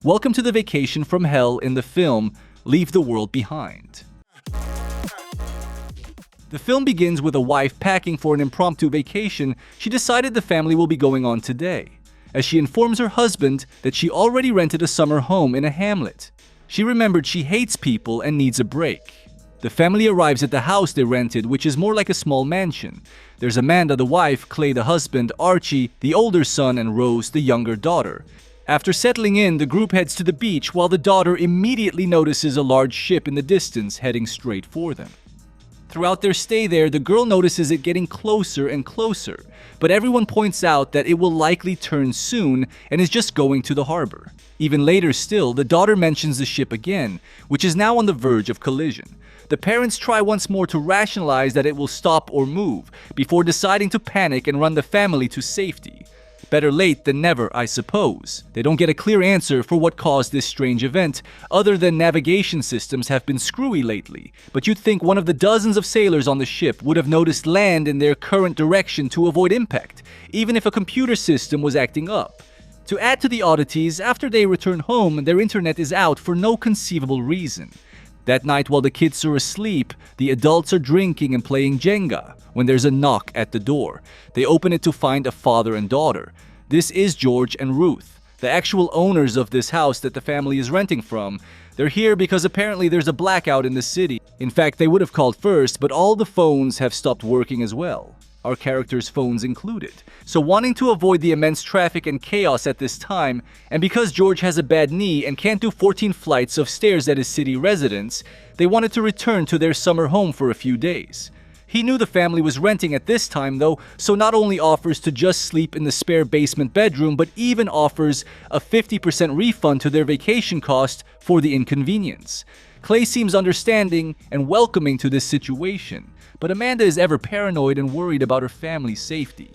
Welcome to the vacation from hell in the film Leave the World Behind. The film begins with a wife packing for an impromptu vacation she decided the family will be going on today, as she informs her husband that she already rented a summer home in a hamlet. She remembered she hates people and needs a break. The family arrives at the house they rented, which is more like a small mansion. There's Amanda, the wife, Clay, the husband, Archie, the older son, and Rose, the younger daughter. After settling in, the group heads to the beach while the daughter immediately notices a large ship in the distance heading straight for them. Throughout their stay there, the girl notices it getting closer and closer, but everyone points out that it will likely turn soon and is just going to the harbor. Even later still, the daughter mentions the ship again, which is now on the verge of collision. The parents try once more to rationalize that it will stop or move, before deciding to panic and run the family to safety. Better late than never, I suppose. They don't get a clear answer for what caused this strange event, other than navigation systems have been screwy lately. But you'd think one of the dozens of sailors on the ship would have noticed land in their current direction to avoid impact, even if a computer system was acting up. To add to the oddities, after they return home, their internet is out for no conceivable reason. That night, while the kids are asleep, the adults are drinking and playing Jenga when there's a knock at the door. They open it to find a father and daughter. This is George and Ruth, the actual owners of this house that the family is renting from. They're here because apparently there's a blackout in the city. In fact, they would have called first, but all the phones have stopped working as well, our characters' phones included. So wanting to avoid the immense traffic and chaos at this time, and because George has a bad knee and can't do 14 flights of stairs at his city residence, they wanted to return to their summer home for a few days. He knew the family was renting at this time though, so not only offers to just sleep in the spare basement bedroom, but even offers a 50% refund to their vacation cost for the inconvenience. Clay seems understanding and welcoming to this situation, but Amanda is ever paranoid and worried about her family's safety.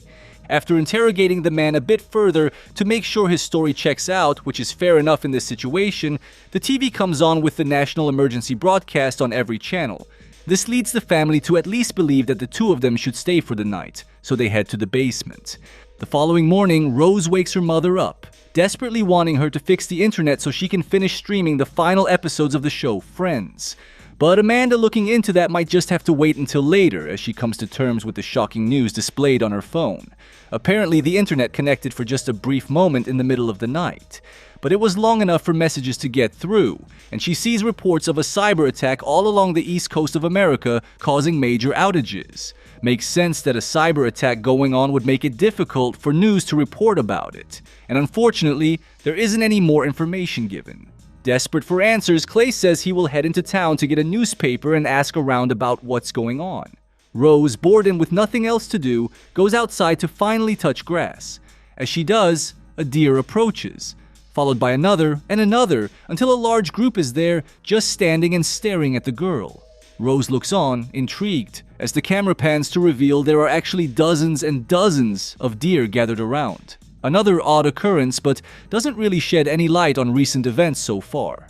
After interrogating the man a bit further to make sure his story checks out, which is fair enough in this situation, the TV comes on with the national emergency broadcast on every channel. This leads the family to at least believe that the two of them should stay for the night, so they head to the basement. The following morning, Rose wakes her mother up, desperately wanting her to fix the internet so she can finish streaming the final episodes of the show Friends. But Amanda, looking into that, might just have to wait until later as she comes to terms with the shocking news displayed on her phone. Apparently, the internet connected for just a brief moment in the middle of the night. But it was long enough for messages to get through, and she sees reports of a cyber attack all along the east coast of America causing major outages. Makes sense that a cyber attack going on would make it difficult for news to report about it. And unfortunately, there isn't any more information given. Desperate for answers, Clay says he will head into town to get a newspaper and ask around about what's going on. Rose, bored and with nothing else to do, goes outside to finally touch grass. As she does, a deer approaches, followed by another and another, until a large group is there, just standing and staring at the girl. Rose looks on, intrigued, as the camera pans to reveal there are actually dozens and dozens of deer gathered around. Another odd occurrence, but doesn't really shed any light on recent events so far.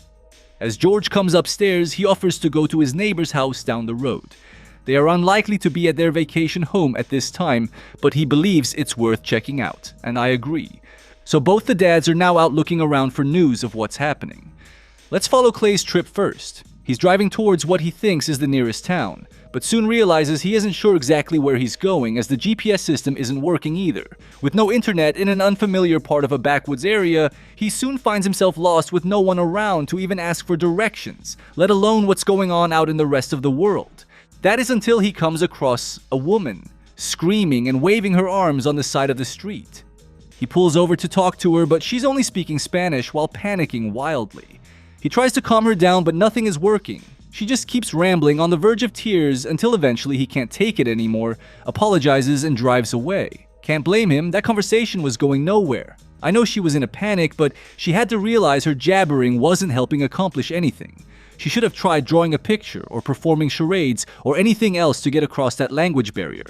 As George comes upstairs, he offers to go to his neighbor's house down the road. They are unlikely to be at their vacation home at this time, but he believes it's worth checking out, and I agree. So both the dads are now out looking around for news of what's happening. Let's follow Clay's trip first. He's driving towards what he thinks is the nearest town, but soon realizes he isn't sure exactly where he's going as the GPS system isn't working either. With no internet in an unfamiliar part of a backwoods area, he soon finds himself lost with no one around to even ask for directions, let alone what's going on out in the rest of the world. That is until he comes across a woman, screaming and waving her arms on the side of the street. He pulls over to talk to her, but she's only speaking Spanish while panicking wildly. He tries to calm her down, but nothing is working. She just keeps rambling on the verge of tears until eventually he can't take it anymore, apologizes and drives away. Can't blame him, that conversation was going nowhere. I know she was in a panic, but she had to realize her jabbering wasn't helping accomplish anything. She should have tried drawing a picture or performing charades or anything else to get across that language barrier.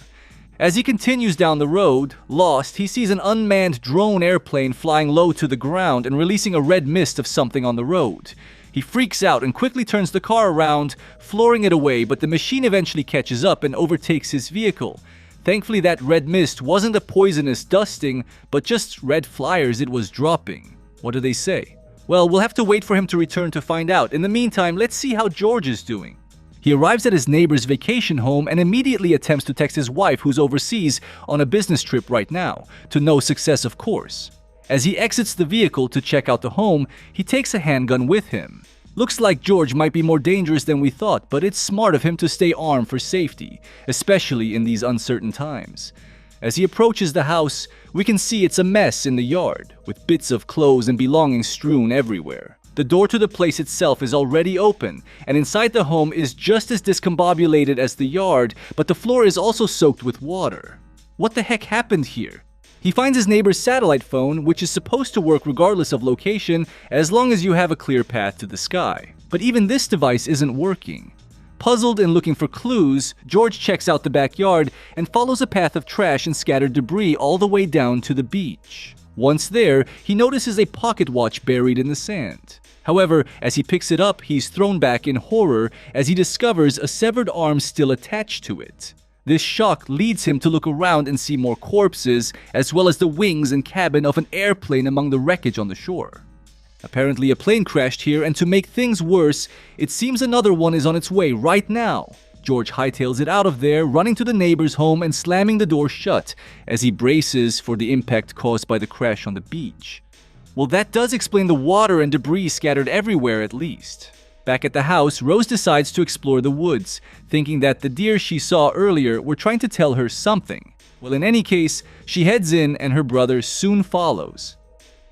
As he continues down the road, lost, he sees an unmanned drone airplane flying low to the ground and releasing a red mist of something on the road. He freaks out and quickly turns the car around, flooring it away, but the machine eventually catches up and overtakes his vehicle. Thankfully, that red mist wasn't a poisonous dusting, but just red flyers it was dropping. What do they say? Well, we'll have to wait for him to return to find out. In the meantime, let's see how George is doing. He arrives at his neighbor's vacation home and immediately attempts to text his wife, who's overseas on a business trip right now, to no success, of course. As he exits the vehicle to check out the home, he takes a handgun with him. Looks like George might be more dangerous than we thought, but it's smart of him to stay armed for safety, especially in these uncertain times. As he approaches the house, we can see it's a mess in the yard, with bits of clothes and belongings strewn everywhere. The door to the place itself is already open, and inside the home is just as discombobulated as the yard, but the floor is also soaked with water. What the heck happened here? He finds his neighbor's satellite phone, which is supposed to work regardless of location, as long as you have a clear path to the sky. But even this device isn't working. Puzzled and looking for clues, George checks out the backyard and follows a path of trash and scattered debris all the way down to the beach. Once there, he notices a pocket watch buried in the sand. However, as he picks it up, he's thrown back in horror as he discovers a severed arm still attached to it. This shock leads him to look around and see more corpses, as well as the wings and cabin of an airplane among the wreckage on the shore. Apparently a plane crashed here, and to make things worse, it seems another one is on its way right now. George hightails it out of there, running to the neighbor's home and slamming the door shut as he braces for the impact caused by the crash on the beach. Well, that does explain the water and debris scattered everywhere at least. Back at the house, Rose decides to explore the woods, thinking that the deer she saw earlier were trying to tell her something. Well, in any case, she heads in and her brother soon follows.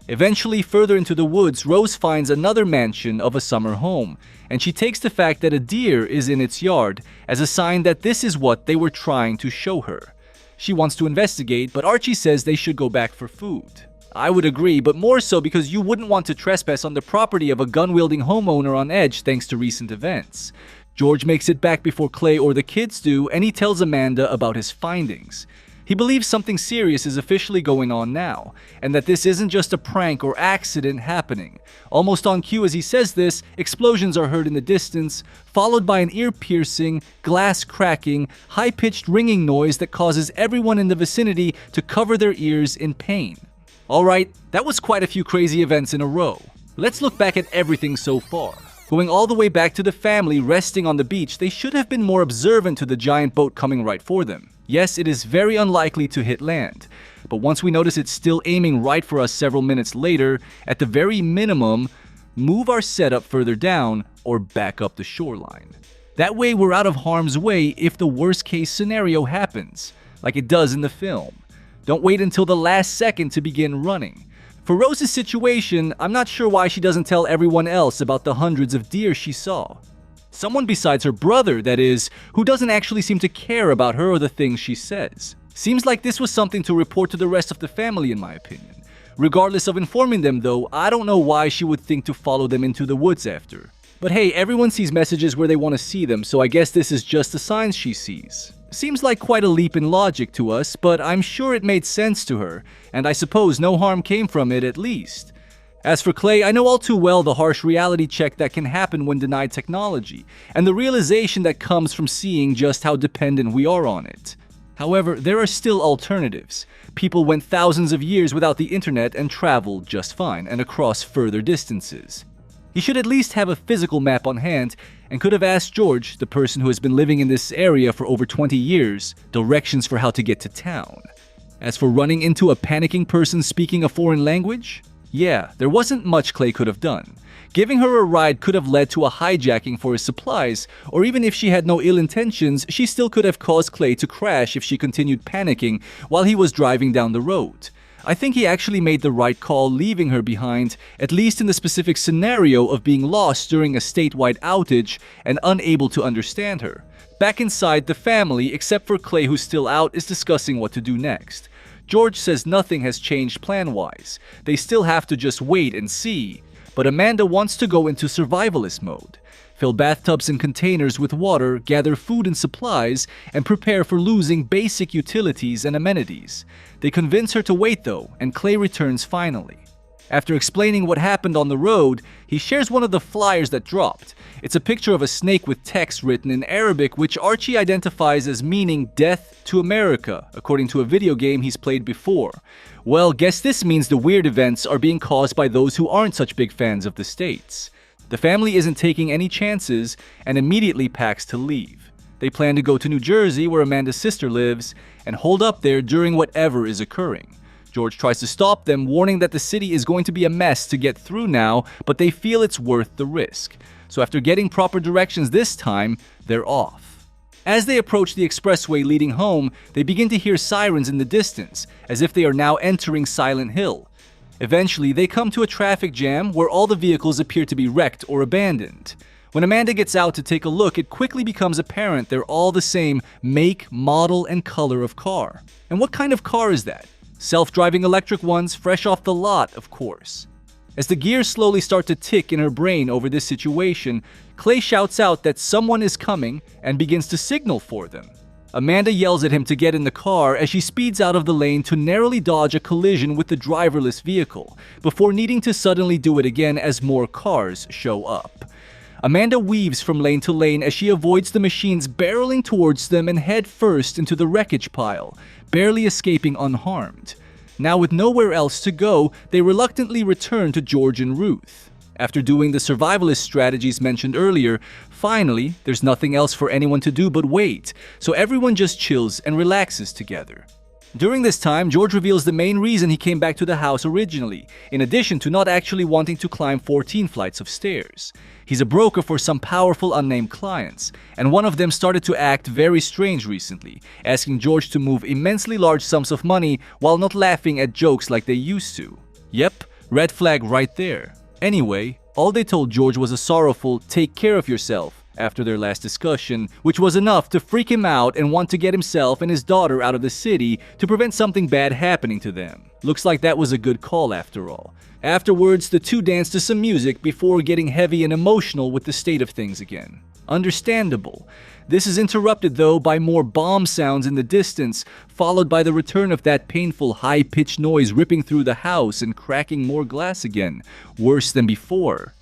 Eventually, further into the woods, Rose finds another mansion of a summer home, and she takes the fact that a deer is in its yard as a sign that this is what they were trying to show her. She wants to investigate, but Archie says they should go back for food. I would agree, but more so because you wouldn't want to trespass on the property of a gun-wielding homeowner on edge thanks to recent events. George makes it back before Clay or the kids do, and he tells Amanda about his findings. He believes something serious is officially going on now, and that this isn't just a prank or accident happening. Almost on cue as he says this, explosions are heard in the distance, followed by an ear-piercing, glass-cracking, high-pitched ringing noise that causes everyone in the vicinity to cover their ears in pain. Alright, that was quite a few crazy events in a row. Let's look back at everything so far. Going all the way back to the family resting on the beach, they should have been more observant to the giant boat coming right for them. Yes, it is very unlikely to hit land, but once we notice it's still aiming right for us several minutes later, at the very minimum, move our setup further down or back up the shoreline. That way we're out of harm's way if the worst case scenario happens, like it does in the film. Don't wait until the last second to begin running. For Rose's situation, I'm not sure why she doesn't tell everyone else about the hundreds of deer she saw. Someone besides her brother, that is, who doesn't actually seem to care about her or the things she says. Seems like this was something to report to the rest of the family, in my opinion. Regardless of informing them though, I don't know why she would think to follow them into the woods after. But hey, everyone sees messages where they want to see them, so I guess this is just the signs she sees. Seems like quite a leap in logic to us, but I'm sure it made sense to her, and I suppose no harm came from it at least. As for Clay, I know all too well the harsh reality check that can happen when denied technology, and the realization that comes from seeing just how dependent we are on it. However, there are still alternatives. People went thousands of years without the internet and traveled just fine, and across further distances. He should at least have a physical map on hand, and could have asked George, the person who has been living in this area for over 20 years, directions for how to get to town. As for running into a panicking person speaking a foreign language, yeah, there wasn't much Clay could have done. Giving her a ride could have led to a hijacking for his supplies, or even if she had no ill intentions, she still could have caused Clay to crash if she continued panicking while he was driving down the road. I think he actually made the right call leaving her behind, at least in the specific scenario of being lost during a statewide outage and unable to understand her. Back inside, the family, except for Clay who's still out, is discussing what to do next. George says nothing has changed plan-wise. They still have to just wait and see. But Amanda wants to go into survivalist mode. Fill bathtubs and containers with water, gather food and supplies, and prepare for losing basic utilities and amenities. They convince her to wait though, and Clay returns finally. After explaining what happened on the road, he shares one of the flyers that dropped. It's a picture of a snake with text written in Arabic, which Archie identifies as meaning death to America, according to a video game he's played before. Well, guess this means the weird events are being caused by those who aren't such big fans of the States. The family isn't taking any chances and immediately packs to leave. They plan to go to New Jersey, where Amanda's sister lives, and hold up there during whatever is occurring. George tries to stop them, warning that the city is going to be a mess to get through now, but they feel it's worth the risk. So after getting proper directions this time, they're off. As they approach the expressway leading home, they begin to hear sirens in the distance, as if they are now entering Silent Hill. Eventually, they come to a traffic jam where all the vehicles appear to be wrecked or abandoned. When Amanda gets out to take a look, it quickly becomes apparent they're all the same make, model, and color of car. And what kind of car is that? Self-driving electric ones, fresh off the lot, of course. As the gears slowly start to tick in her brain over this situation, Clay shouts out that someone is coming and begins to signal for them. Amanda yells at him to get in the car as she speeds out of the lane to narrowly dodge a collision with the driverless vehicle, before needing to suddenly do it again as more cars show up. Amanda weaves from lane to lane as she avoids the machines barreling towards them and head first into the wreckage pile, barely escaping unharmed. Now with nowhere else to go, they reluctantly return to George and Ruth. After doing the survivalist strategies mentioned earlier, finally, there's nothing else for anyone to do but wait, so everyone just chills and relaxes together. During this time, George reveals the main reason he came back to the house originally, in addition to not actually wanting to climb 14 flights of stairs. He's a broker for some powerful unnamed clients, and one of them started to act very strange recently, asking George to move immensely large sums of money while not laughing at jokes like they used to. Yep, red flag right there. Anyway, all they told George was a sorrowful "take care of yourself" after their last discussion, which was enough to freak him out and want to get himself and his daughter out of the city to prevent something bad happening to them. Looks like that was a good call after all. Afterwards, the two danced to some music before getting heavy and emotional with the state of things again. Understandable. This is interrupted though by more bomb sounds in the distance, followed by the return of that painful high-pitched noise ripping through the house and cracking more glass again, worse than before.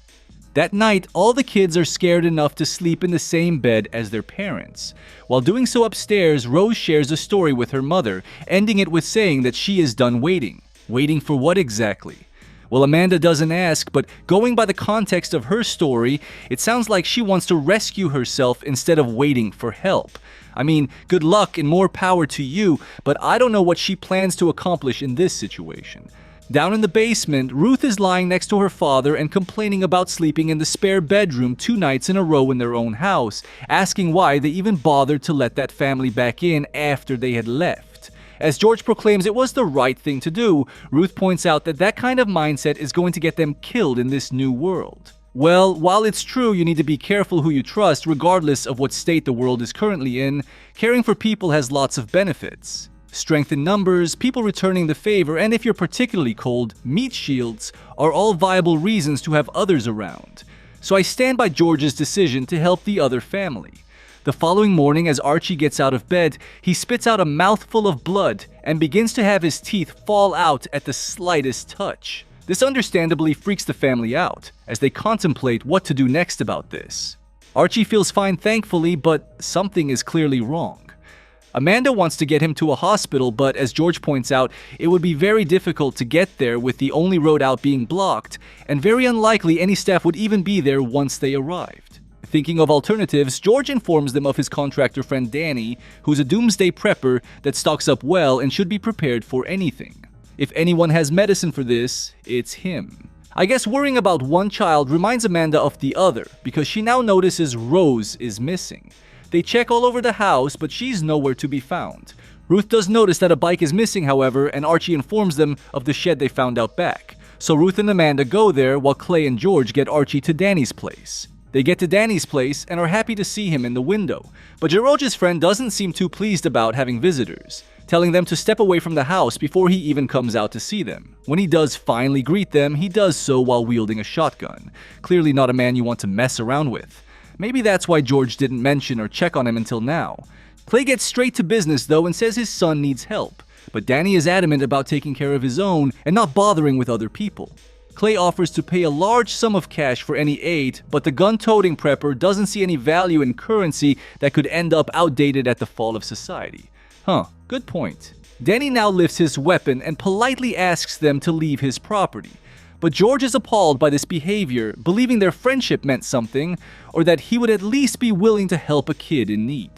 That night, all the kids are scared enough to sleep in the same bed as their parents. While doing so upstairs, Rose shares a story with her mother, ending it with saying that she is done waiting. Waiting for what exactly? Well, Amanda doesn't ask, but going by the context of her story, it sounds like she wants to rescue herself instead of waiting for help. I mean, good luck and more power to you, but I don't know what she plans to accomplish in this situation. Down in the basement, Ruth is lying next to her father and complaining about sleeping in the spare bedroom 2 nights in a row in their own house, asking why they even bothered to let that family back in after they had left. As George proclaims it was the right thing to do, Ruth points out that that kind of mindset is going to get them killed in this new world. Well, while it's true you need to be careful who you trust regardless of what state the world is currently in, caring for people has lots of benefits. Strength in numbers, people returning the favor, and if you're particularly cold, meat shields are all viable reasons to have others around. So I stand by George's decision to help the other family. The following morning, as Archie gets out of bed, he spits out a mouthful of blood and begins to have his teeth fall out at the slightest touch. This understandably freaks the family out, as they contemplate what to do next about this. Archie feels fine thankfully, but something is clearly wrong. Amanda wants to get him to a hospital, but as George points out, it would be very difficult to get there with the only road out being blocked, and very unlikely any staff would even be there once they arrived. Thinking of alternatives, George informs them of his contractor friend Danny, who's a doomsday prepper that stocks up well and should be prepared for anything. If anyone has medicine for this, it's him. I guess worrying about one child reminds Amanda of the other, because she now notices Rose is missing. They check all over the house, but she's nowhere to be found. Ruth does notice that a bike is missing, however, and Archie informs them of the shed they found out back. So Ruth and Amanda go there while Clay and George get Archie to Danny's place. They get to Danny's place and are happy to see him in the window, but George's friend doesn't seem too pleased about having visitors, telling them to step away from the house before he even comes out to see them. When he does finally greet them, he does so while wielding a shotgun. Clearly not a man you want to mess around with. Maybe that's why George didn't mention or check on him until now. Clay gets straight to business though and says his son needs help, but Danny is adamant about taking care of his own and not bothering with other people. Clay offers to pay a large sum of cash for any aid, but the gun-toting prepper doesn't see any value in currency that could end up outdated at the fall of society. Good point. Danny now lifts his weapon and politely asks them to leave his property. But George is appalled by this behavior, believing their friendship meant something, or that he would at least be willing to help a kid in need.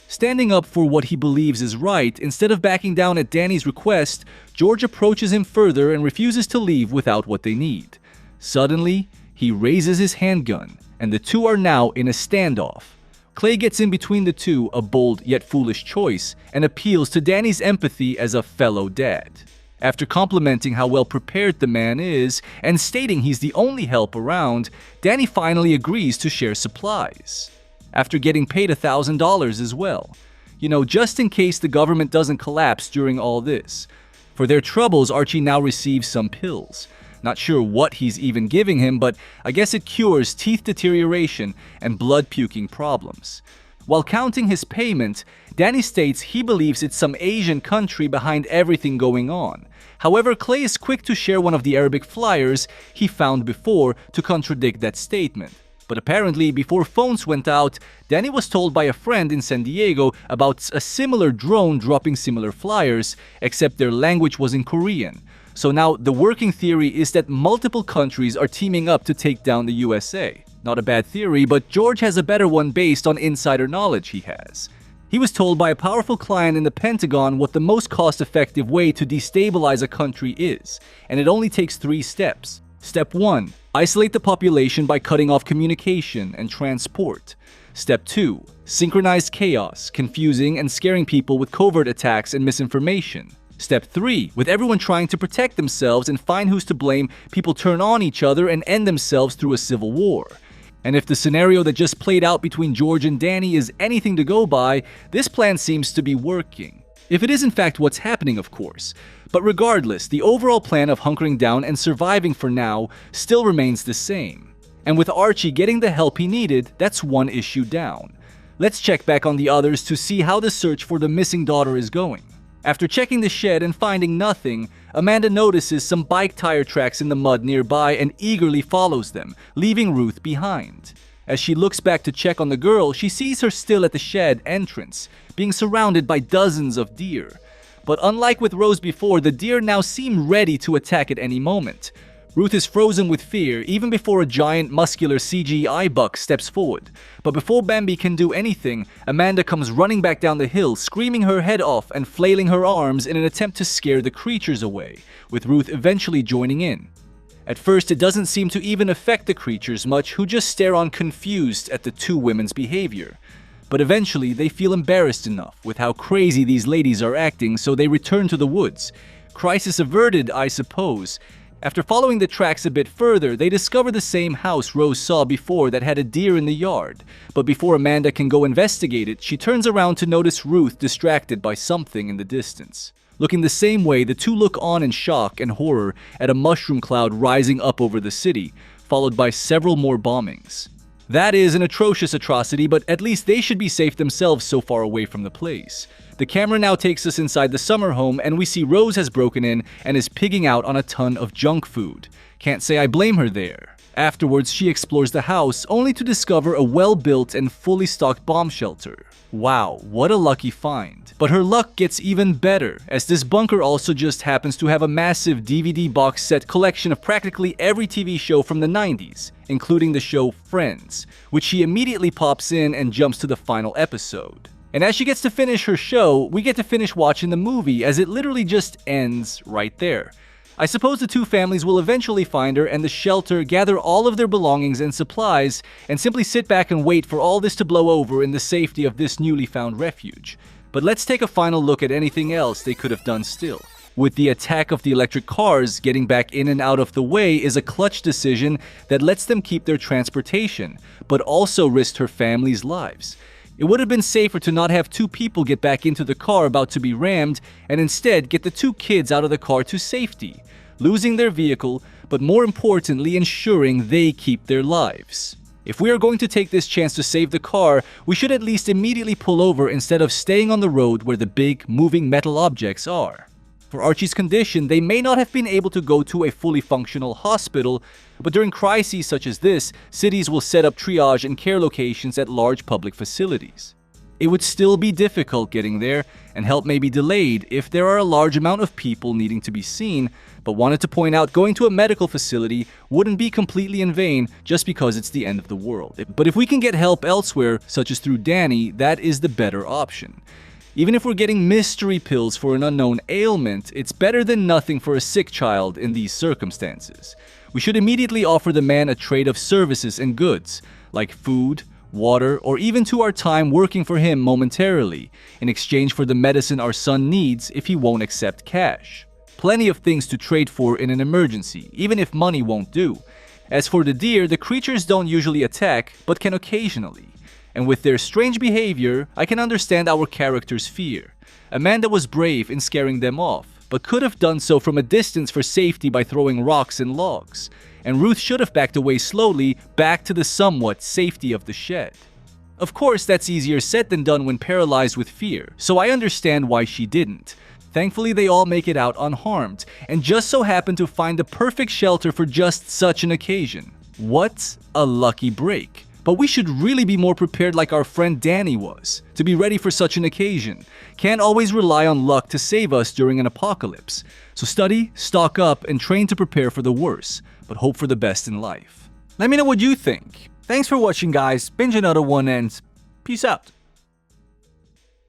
Standing up for what he believes is right, instead of backing down at Danny's request, George approaches him further and refuses to leave without what they need. Suddenly, he raises his handgun, and the two are now in a standoff. Clay gets in between the two, a bold yet foolish choice, and appeals to Danny's empathy as a fellow dad. After complimenting how well prepared the man is, and stating he's the only help around, Danny finally agrees to share supplies. After getting paid $1,000 as well. Just in case the government doesn't collapse during all this. For their troubles, Archie now receives some pills. Not sure what he's even giving him, but I guess it cures teeth deterioration and blood puking problems. While counting his payment, Danny states he believes it's some Asian country behind everything going on. However, Clay is quick to share one of the Arabic flyers he found before to contradict that statement. But apparently, before phones went out, Danny was told by a friend in San Diego about a similar drone dropping similar flyers, except their language was in Korean. So now the working theory is that multiple countries are teaming up to take down the USA. Not a bad theory, but George has a better one based on insider knowledge he has. He was told by a powerful client in the Pentagon what the most cost-effective way to destabilize a country is, and it only takes 3 steps. Step 1. Isolate the population by cutting off communication and transport. Step 2. Synchronize chaos, confusing and scaring people with covert attacks and misinformation. Step 3. With everyone trying to protect themselves and find who's to blame, people turn on each other and end themselves through a civil war. And if the scenario that just played out between George and Danny is anything to go by, this plan seems to be working. If it is in fact what's happening, of course. But regardless, the overall plan of hunkering down and surviving for now still remains the same. And with Archie getting the help he needed, that's one issue down. Let's check back on the others to see how the search for the missing daughter is going. After checking the shed and finding nothing, Amanda notices some bike tire tracks in the mud nearby and eagerly follows them, leaving Ruth behind. As she looks back to check on the girl, she sees her still at the shed entrance, being surrounded by dozens of deer. But unlike with Rose before, the deer now seem ready to attack at any moment. Ruth is frozen with fear even before a giant muscular CGI buck steps forward. But before Bambi can do anything, Amanda comes running back down the hill, screaming her head off and flailing her arms in an attempt to scare the creatures away, with Ruth eventually joining in. At first, it doesn't seem to even affect the creatures much, who just stare on confused at the two women's behavior. But eventually, they feel embarrassed enough with how crazy these ladies are acting, so they return to the woods. Crisis averted, I suppose. After following the tracks a bit further, they discover the same house Rose saw before that had a deer in the yard. But before Amanda can go investigate it, she turns around to notice Ruth distracted by something in the distance. Looking the same way, the two look on in shock and horror at a mushroom cloud rising up over the city, followed by several more bombings. That is an atrocious atrocity, but at least they should be safe themselves so far away from the place. The camera now takes us inside the summer home, and we see Rose has broken in and is pigging out on a ton of junk food. Can't say I blame her there. Afterwards, she explores the house, only to discover a well-built and fully stocked bomb shelter. Wow, what a lucky find. But her luck gets even better, as this bunker also just happens to have a massive DVD box set collection of practically every TV show from the 90s, including the show Friends, which she immediately pops in and jumps to the final episode. And as she gets to finish her show, we get to finish watching the movie, as it literally just ends right there. I suppose the two families will eventually find her and the shelter, gather all of their belongings and supplies, and simply sit back and wait for all this to blow over in the safety of this newly found refuge. But let's take a final look at anything else they could have done still. With the attack of the electric cars, getting back in and out of the way is a clutch decision that lets them keep their transportation, but also risked her family's lives. It would have been safer to not have two people get back into the car about to be rammed, and instead get the two kids out of the car to safety, losing their vehicle, but more importantly ensuring they keep their lives. If we are going to take this chance to save the car, we should at least immediately pull over instead of staying on the road where the big, moving metal objects are. For Archie's condition, they may not have been able to go to a fully functional hospital, but during crises such as this, cities will set up triage and care locations at large public facilities. It would still be difficult getting there, and help may be delayed if there are a large amount of people needing to be seen, but wanted to point out going to a medical facility wouldn't be completely in vain just because it's the end of the world. But if we can get help elsewhere, such as through Danny, that is the better option. Even if we're getting mystery pills for an unknown ailment, it's better than nothing for a sick child in these circumstances. We should immediately offer the man a trade of services and goods, like food, water, or even to our time working for him momentarily, in exchange for the medicine our son needs if he won't accept cash. Plenty of things to trade for in an emergency, even if money won't do. As for the deer, the creatures don't usually attack, but can occasionally. And with their strange behavior, I can understand our character's fear. Amanda was brave in scaring them off, but could have done so from a distance for safety by throwing rocks and logs. And Ruth should have backed away slowly, back to the somewhat safety of the shed. Of course, that's easier said than done when paralyzed with fear, so I understand why she didn't. Thankfully, they all make it out unharmed, and just so happen to find the perfect shelter for just such an occasion. What a lucky break. But we should really be more prepared like our friend Danny was, to be ready for such an occasion. Can't always rely on luck to save us during an apocalypse. So study, stock up, and train to prepare for the worst, but hope for the best in life. Let me know what you think. Thanks for watching, guys. Binge another one and peace out.